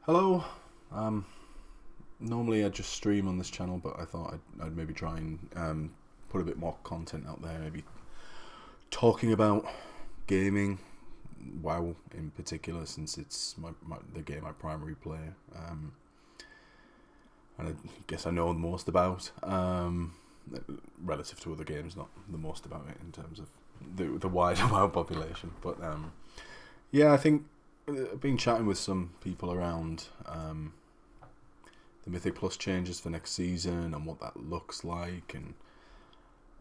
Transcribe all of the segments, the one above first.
Hello. Um, Normally I just stream on this channel, but I thought I'd maybe try and put a bit more content out there. Maybe talking about gaming, WoW in particular, since it's the game I primarily play, and I guess I know the most about, relative to other games, not the most about it in terms of the wider WoW population. But yeah, I think I've been chatting with some people around the Mythic Plus changes for next season and what that looks like, and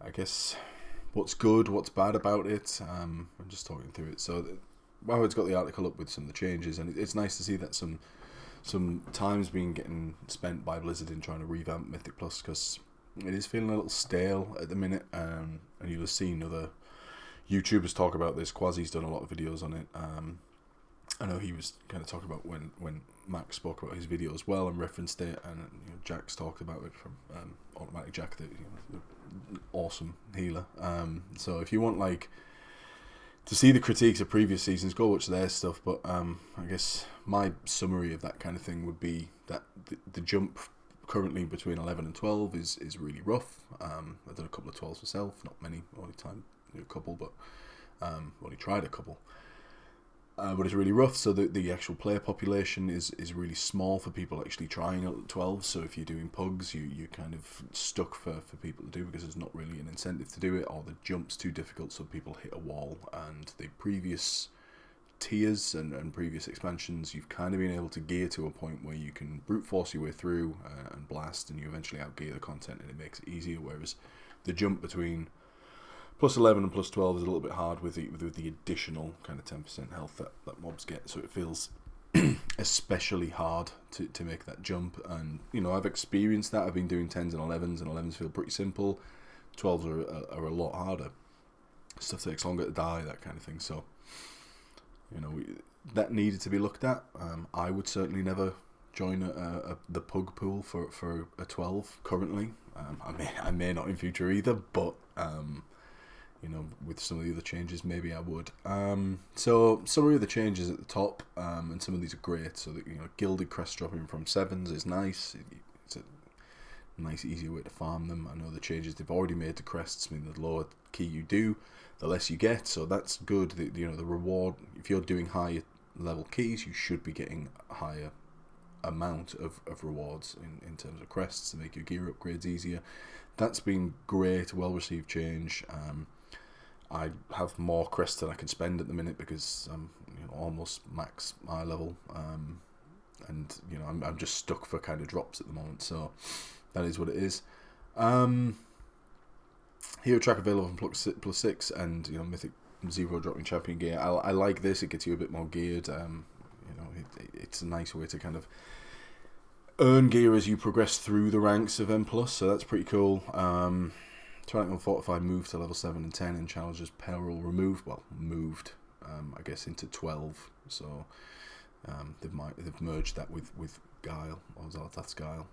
I guess what's good, what's bad about it. I'm just talking through it. So, Wowhead's got the article up with some of the changes, and it's nice to see that some time's been getting spent by Blizzard in trying to revamp Mythic Plus, because it is feeling a little stale at the minute. And you'll have seen other YouTubers talk about this. Quasi's done a lot of videos on it. I know he was kind of talking about when Max spoke about his video as well and referenced it, and Jack's talked about it from Automatic Jack, the awesome healer. So if you want to see the critiques of previous seasons, go watch their stuff. But I guess my summary of that kind of thing would be that the jump currently between 11 and 12 is really rough. I've done a couple of 12s myself, not many, only time a couple, but only tried a couple. But it's really rough, so the actual player population is really small for people actually trying at 12. So if you're doing pugs, you're kind of stuck for people to do, because there's not really an incentive to do it, or the jump's too difficult, so people hit a wall. And the previous tiers and previous expansions, you've kind of been able to gear to a point where you can brute force your way through and blast, and you eventually outgear the content, and it makes it easier. Whereas the jump between plus 11 and plus 12 is a little bit hard with the additional kind of 10% health that mobs get, so it feels especially hard to make that jump. And I've experienced that. I've been doing 10s and 11s, and 11s feel pretty simple. 12s are a lot harder. Stuff takes longer to die, that kind of thing. So that needed to be looked at. I would certainly never join the pug pool for a 12 currently. I may not in future either, but with some of the other changes, maybe I would. So summary of the changes at the top, and some of these are great. So that gilded crest dropping from 7s is nice. It's a nice, easier way to farm them. I know the changes they've already made to crests mean the lower key you do, the less you get. So that's good. The reward, if you're doing higher level keys, you should be getting a higher amount of rewards in terms of crests to make your gear upgrades easier. That's been great, well received change. I have more crests than I can spend at the minute, because I'm almost max eye level, and I'm just stuck for kind of drops at the moment. So that is what it is. Hero track available from plus 6, and Mythic Zero dropping champion gear. I like this. It gets you a bit more geared. It's a nice way to kind of earn gear as you progress through the ranks of M+, so that's pretty cool. Tyrannical Fortified moved to level 7 and 10, and Challenger's Peril moved, I guess, into 12. So they've merged that with Guile, or Xal'atath's Guile.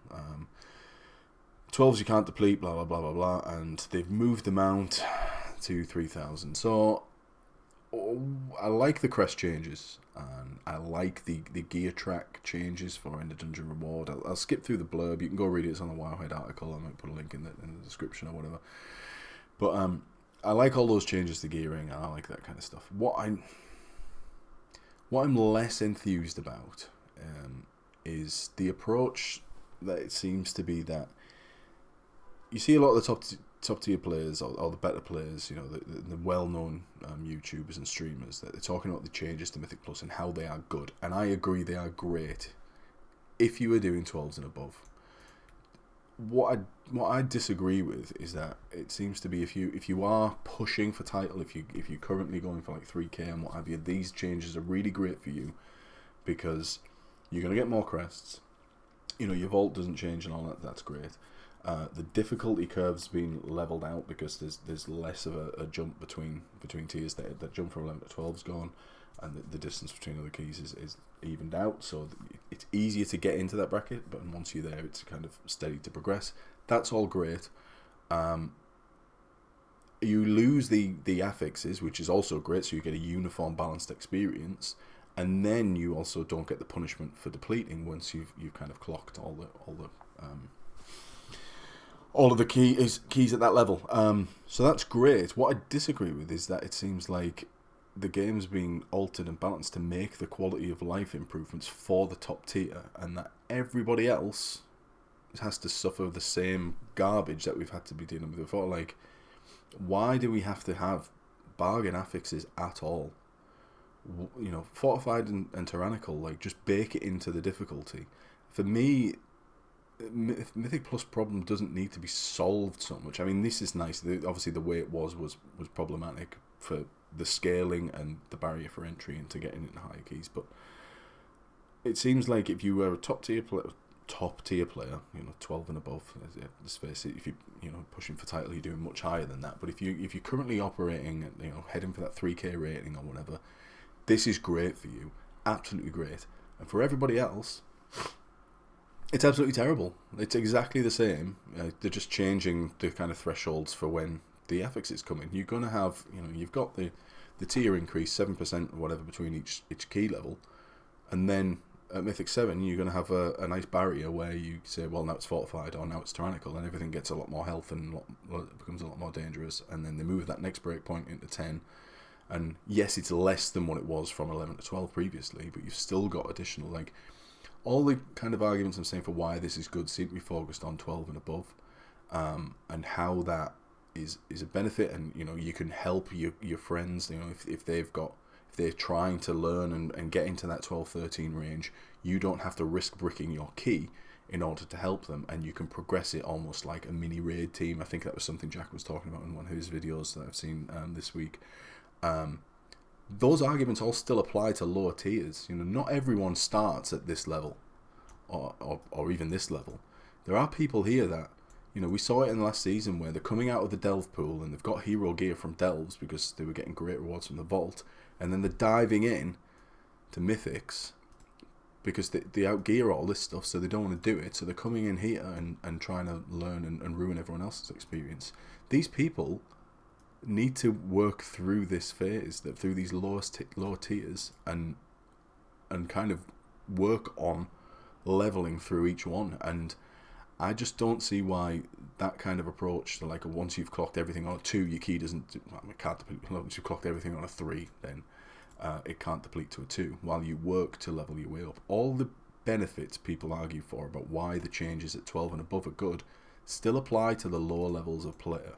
12s you can't deplete, blah blah blah blah blah, and they've moved the mount to 3000. So I like the crest changes, and I like the gear track changes for Ender Dungeon Reward. I'll skip through the blurb. You can go read it. It's on the Wowhead article. I might put a link in the description or whatever. But I like all those changes to gearing, and I like that kind of stuff. What I'm less enthused about is the approach that it seems to be that you see a lot of the top tier players, or the better players, the well-known YouTubers and streamers, that they're talking about the changes to Mythic Plus and how they are good. And I agree, they are great if you are doing 12s and above. What I disagree with is that it seems to be if you are pushing for title, if you're currently going for like 3k and what have you, these changes are really great for you, because you're going to get more crests. Your vault doesn't change and all that. That's great. The difficulty curve's been leveled out, because there's less of a jump between tiers. That jump from 11 to 12's gone, and the distance between other keys is evened out. So it's easier to get into that bracket, but once you're there, it's kind of steady to progress. That's all great. You lose the affixes, which is also great, so you get a uniform, balanced experience. and then you also don't get the punishment for depleting once you've kind of clocked all of the keys at that level. So that's great. What I disagree with is that it seems like the game's being altered and balanced to make the quality of life improvements for the top tier, and that everybody else has to suffer the same garbage that we've had to be dealing with before. Like, why do we have to have bargain affixes at all? You know, fortified and tyrannical, like, just bake it into the difficulty. For me, Mythic Plus problem doesn't need to be solved so much. I mean, this is nice. Obviously, the way it was problematic for the scaling and the barrier for entry into getting into higher keys. But it seems like if you were a top tier player, you know, 12 and above, let's face it, if you know, pushing for title, you're doing much higher than that. But if you're currently operating, you know, heading for that 3K rating or whatever, this is great for you, absolutely great. And for everybody else, it's absolutely terrible. It's exactly the same. They're just changing the kind of thresholds for when the affixes come in. You're going to have, you know, you've got the tier increase 7% or whatever between each key level, and then at Mythic 7 you're going to have a nice barrier where you say, well, now it's fortified or now it's tyrannical, and everything gets a lot more health and it becomes a lot more dangerous. And then they move that next breakpoint into 10, and yes, it's less than what it was from 11 to 12 previously, but you've still got additional, like, all the kind of arguments I'm saying for why this is good seem to be focused on 12 and above, and how that is a benefit. And, you know, you can help your friends, you know, if they're trying to learn and get into that 12-13 range, you don't have to risk bricking your key in order to help them, and you can progress it almost like a mini raid team. I think that was something Jack was talking about in one of his videos that I've seen this week. Those arguments all still apply to lower tiers. You know, not everyone starts at this level or even this level. There are people here that, you know, we saw it in the last season where they're coming out of the Delve pool and they've got hero gear from Delves because they were getting great rewards from the Vault, and then they're diving in to Mythics because they outgear all this stuff, so they don't want to do it. So they're coming in here and trying to learn and ruin everyone else's experience. These people need to work through this phase, through these lower tiers, and kind of work on leveling through each one. And I just don't see why that kind of approach, like, once you've clocked everything on a 2, your key doesn't, it can't deplete. Once you've clocked everything on a 3, then it can't deplete to a 2 while you work to level your way up. All the benefits people argue for about why the changes at 12 and above are good still apply to the lower levels of player.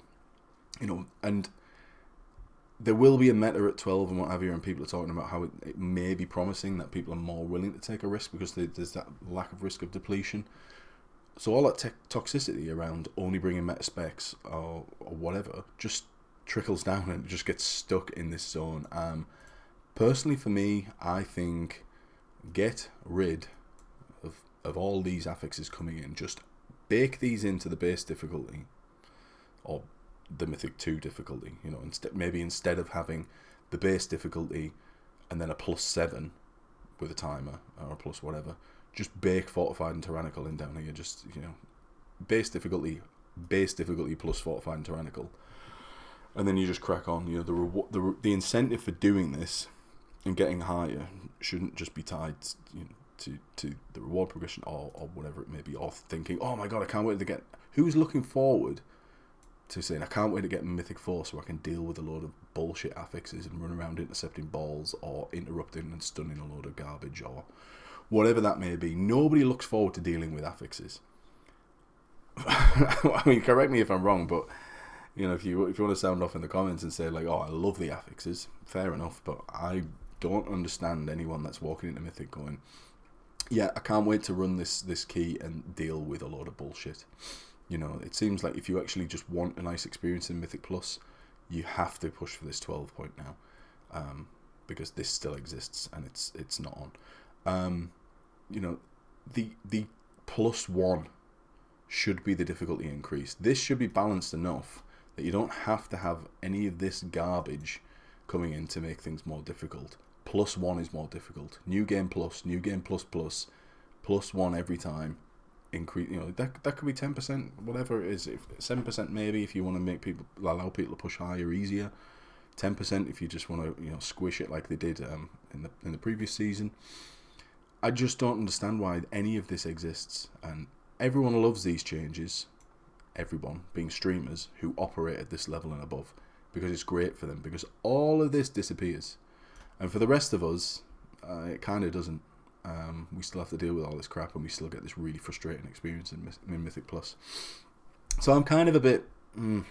You know, and there will be a meta at 12 and what have you, and people are talking about how it may be promising that people are more willing to take a risk because there's that lack of risk of depletion. So all that toxicity around only bringing meta specs or whatever just trickles down and it just gets stuck in this zone. Personally, for me, I think get rid of all these affixes coming in. Just bake these into the base difficulty or the Mythic 2 difficulty. You know, instead of having the base difficulty and then a +7 with a timer or a plus whatever, just bake fortified and tyrannical in down here. Just, you know, base difficulty plus fortified and tyrannical, and then you just crack on. You know, the incentive for doing this and getting higher shouldn't just be tied, you know, to the reward progression or whatever it may be, or thinking, oh my god, I can't wait to get. Who's looking forward to saying, I can't wait to get Mythic 4 so I can deal with a load of bullshit affixes and run around intercepting balls or interrupting and stunning a load of garbage or whatever that may be? Nobody looks forward to dealing with affixes. I mean, correct me if I'm wrong, but, you know, if you want to sound off in the comments and say, like, oh, I love the affixes, fair enough, but I don't understand anyone that's walking into Mythic going, yeah, I can't wait to run this key and deal with a load of bullshit. You know, it seems like if you actually just want a nice experience in Mythic Plus, you have to push for this 12 point now, because this still exists and it's not on. You know, the +1 should be the difficulty increase. This should be balanced enough that you don't have to have any of this garbage coming in to make things more difficult. +1 is more difficult. New game plus, new game plus, +1 every time. Increase, you know, that could be 10%, whatever it is. If 7% maybe, if you want to allow people to push higher easier. 10% if you just want to squish it like they did in the previous season. I just don't understand why any of this exists, and everyone loves these changes. Everyone, being streamers who operate at this level and above, because it's great for them, because all of this disappears. And for the rest of us, it kind of doesn't. We still have to deal with all this crap, and we still get this really frustrating experience in Mythic Plus. So I'm kind of a bit... I'm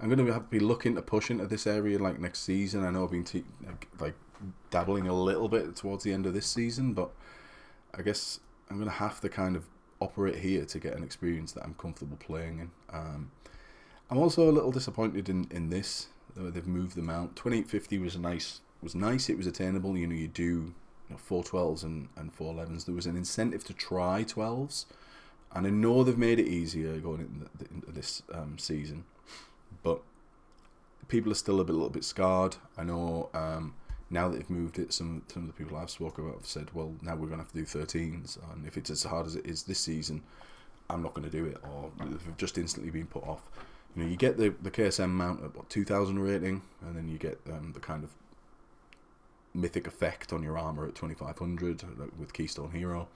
going to have to be looking to push into this area like next season. I know I've been dabbling a little bit towards the end of this season, but I guess I'm going to have to kind of operate here to get an experience that I'm comfortable playing in. I'm also a little disappointed in this. They've moved them out. 2850 was nice. It was attainable. You do 4 12s and 4 11s. There was an incentive to try 12s, and I know they've made it easier going into this season, but people are still a little bit scarred. I know now that they've moved it, some of the people I've spoken about have said, well, now we're going to have to do 13s, and if it's as hard as it is this season, I'm not going to do it, or they've just instantly been put off. You get the KSM mount at 2,000 rating, and then you get the kind of mythic effect on your armor at 2,500 with Keystone Hero.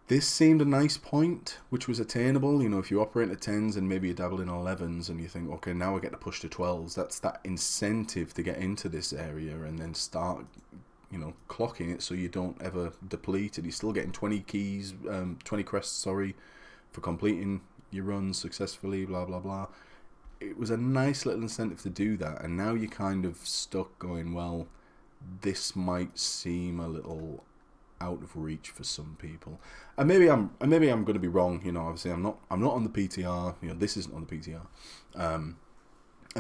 This seemed a nice point, which was attainable. If you operate at 10s and maybe you dabble in 11s and you think, okay, now I get to push to 12s, that's that incentive to get into this area and then start, clocking it so you don't ever deplete it. You're still getting 20 crests, for completing your runs successfully, blah, blah, blah. It was a nice little incentive to do that, and now you're kind of stuck going, well, this might seem a little out of reach for some people, and maybe I'm going to be wrong. Obviously I'm not on the PTR. This isn't on the PTR, and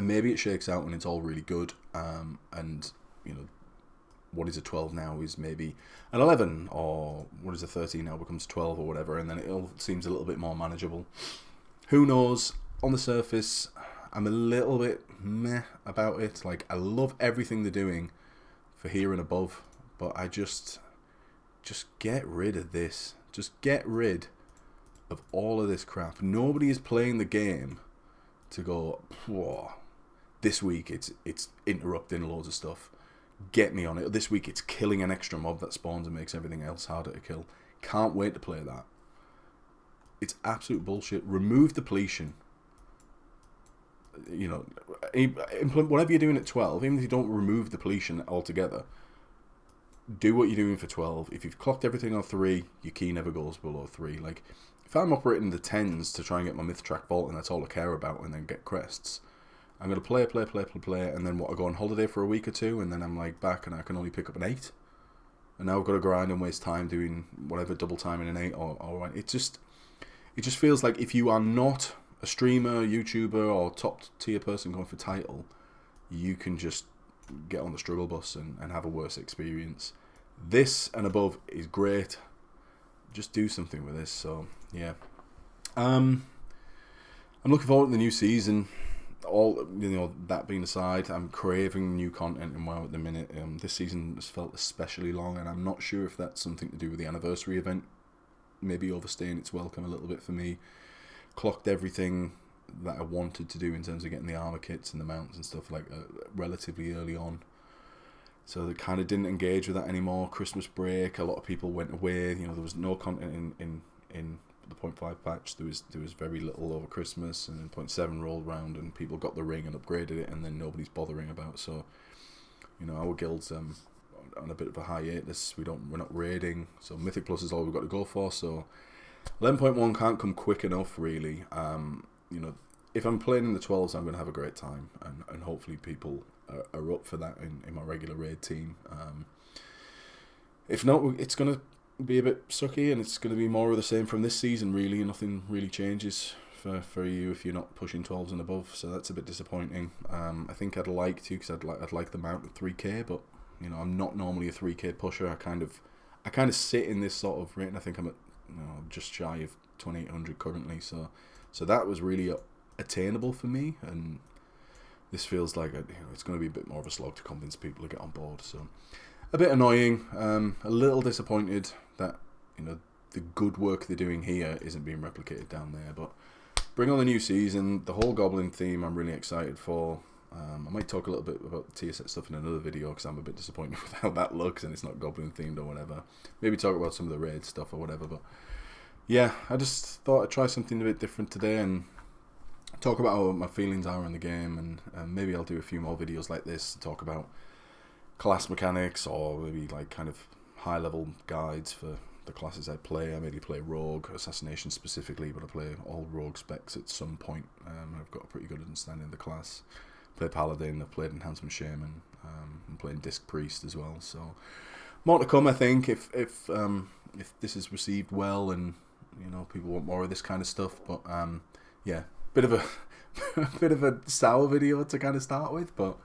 maybe it shakes out and it's all really good. And what is a 12 now is maybe an 11, or what is a 13 now becomes 12 or whatever, and then it all seems a little bit more manageable. Who knows? On the surface, I'm a little bit meh about it. Like, I love everything they're doing for here and above, but I just get rid of this. Just get rid of all of this crap. Nobody is playing the game to go, whoa, this week it's interrupting loads of stuff. Get me on it. This week it's killing an extra mob that spawns and makes everything else harder to kill. Can't wait to play that. It's absolute bullshit. Remove depletion. Implement whatever you're doing at 12, even if you don't remove depletion altogether. Do what you're doing for 12. If you've clocked everything on 3, your key never goes below 3. Like, if I'm operating the 10s to try and get my Mythtrack Vault and that's all I care about, and then get crests, I'm going to play, and then I go on holiday for a week or two, and then I'm like back and I can only pick up an 8. And now I've got to grind and waste time doing whatever, double time in an 8 or it just feels like if you are not a streamer, YouTuber, or top tier person going for title, you can just get on the struggle bus and have a worse experience. This and above is great. Just do something with this. So yeah, I'm looking forward to the new season. All that being aside, I'm craving new content in WoW at the minute. This season has felt especially long, and I'm not sure if that's something to do with the anniversary event. Maybe overstaying its welcome a little bit for me. Clocked everything that I wanted to do in terms of getting the armor kits and the mounts and stuff relatively early on. So they kind of didn't engage with that anymore. Christmas break, a lot of people went away. There was no content in the 0.5 patch. There was very little over Christmas, and then 0.7 rolled around and people got the ring and upgraded it, and then nobody's bothering about. So, our guild's on a bit of a hiatus. We're not raiding, so Mythic Plus is all we've got to go for. So 11.1 can't come quick enough, really. If I'm playing in the 12s, I'm going to have a great time, and hopefully people are up for that in my regular raid team. If not, it's going to be a bit sucky, and it's going to be more of the same from this season, really. Nothing really changes for you if you're not pushing 12s and above, so that's a bit disappointing. I think I'd like to, because I'd like the mount at 3k, but I'm not normally a 3k pusher. I kind of sit in this sort of rate, and I think I'm at just shy of 2,800 currently, so that was really attainable for me, and this feels like it's going to be a bit more of a slog to convince people to get on board. So a bit annoying, a little disappointed that the good work they're doing here isn't being replicated down there. But bring on the new season, the whole Goblin theme I'm really excited for. I might talk a little bit about the tier set stuff in another video because I'm a bit disappointed with how that looks and it's not Goblin themed or whatever. Maybe talk about some of the raid stuff or whatever. But yeah, I just thought I'd try something a bit different today and talk about how my feelings are on the game, and maybe I'll do a few more videos like this to talk about class mechanics or maybe like kind of high level guides for the classes I play. I mainly play Rogue, Assassination specifically, but I play all Rogue specs at some point. I've got a pretty good understanding of the class. Play Paladin, I've played Enhancement Shaman, I'm playing Disc Priest as well. So more to come, I think, if this is received well and people want more of this kind of stuff. But yeah, bit of a bit of a sour video to kind of start with, but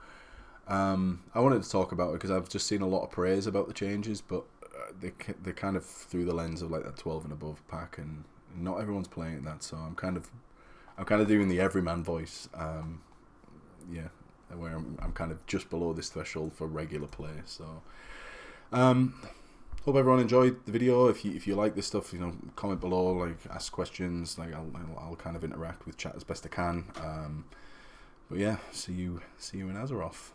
I wanted to talk about it because I've just seen a lot of praise about the changes, but they're kind of through the lens of like that 12 and above pack, and not everyone's playing that. So I'm kind of doing the everyman voice, yeah, where I'm kind of just below this threshold for regular play. So hope everyone enjoyed the video. If you like this stuff, comment below, like ask questions, like I'll kind of interact with chat as best I can. But yeah, see you in Azeroth.